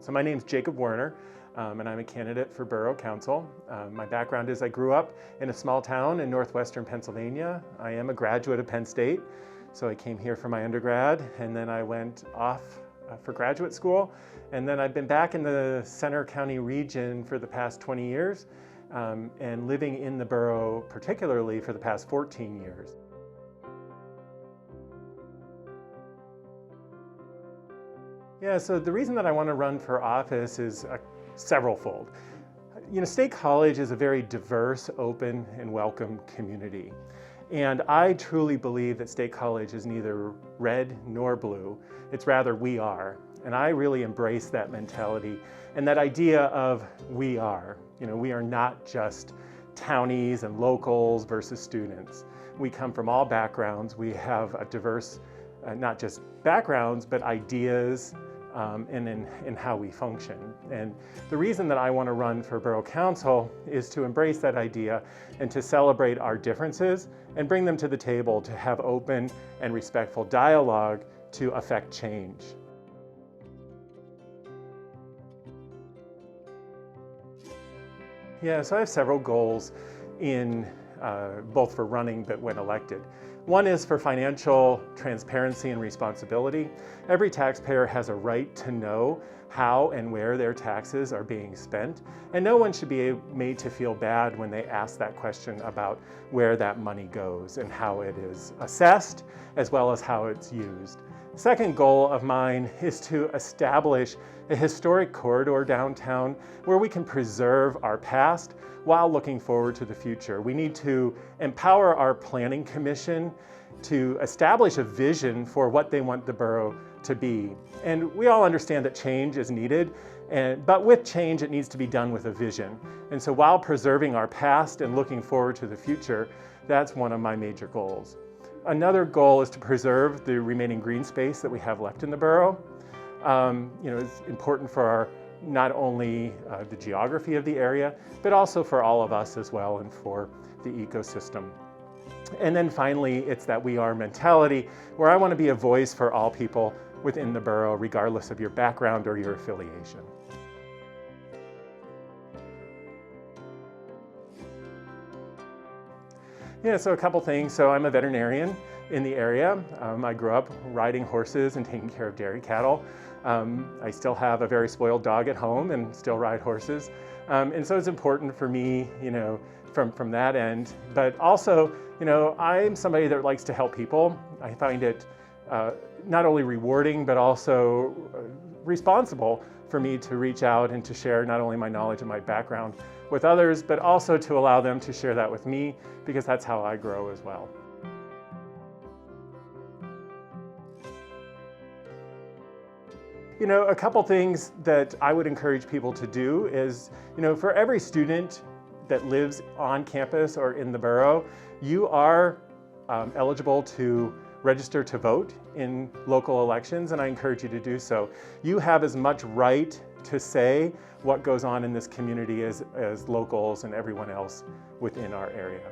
So my name's Jacob Werner, and I'm a candidate for Borough Council. My background is I grew up in a small town in northwestern Pennsylvania. I am a graduate of Penn State, so I came here for my undergrad, and then I went off for graduate school, and then I've been back in the Center County region for the past 20 years, and living in the borough particularly for the past 14 years. Yeah, so the reason that I want to run for office is severalfold. State College is a very diverse, open, and welcome community. And I truly believe that State College is neither red nor blue. It's rather we are. And I really embrace that mentality and that idea of we are. We are not just townies and locals versus students. We come from all backgrounds. We have a diverse, not just backgrounds, but ideas, and in how we function. And the reason that I want to run for Borough Council is to embrace that idea and to celebrate our differences and bring them to the table to have open and respectful dialogue to affect change. Yeah, so I have several goals in both for running but when elected. One is for financial transparency and responsibility. Every taxpayer has a right to know how and where their taxes are being spent, and no one should be made to feel bad when they ask that question about where that money goes and how it is assessed, as well as how it's used. Second goal of mine is to establish a historic corridor downtown where we can preserve our past while looking forward to the future. We need to empower our planning commission to establish a vision for what they want the borough to be. And we all understand that change is needed, but with change it needs to be done with a vision. And so while preserving our past and looking forward to the future, that's one of my major goals. Another goal is to preserve the remaining green space that we have left in the borough. It's important for our not only the geography of the area, but also for all of us as well and for the ecosystem. And then finally, it's that we are mentality, where I want to be a voice for all people within the borough, regardless of your background or your affiliation. Yeah, so a couple things. So I'm a veterinarian in the area. I grew up riding horses and taking care of dairy cattle. I still have a very spoiled dog at home and still ride horses. And so it's important for me, from that end. But also, I'm somebody that likes to help people. I find it not only rewarding, but also responsible for me to reach out and to share not only my knowledge and my background with others, but also to allow them to share that with me, because that's how I grow as well. A couple things that I would encourage people to do is, for every student that lives on campus or in the borough, you are eligible to register to vote in local elections, and I encourage you to do so. You have as much right to say what goes on in this community as locals and everyone else within our area.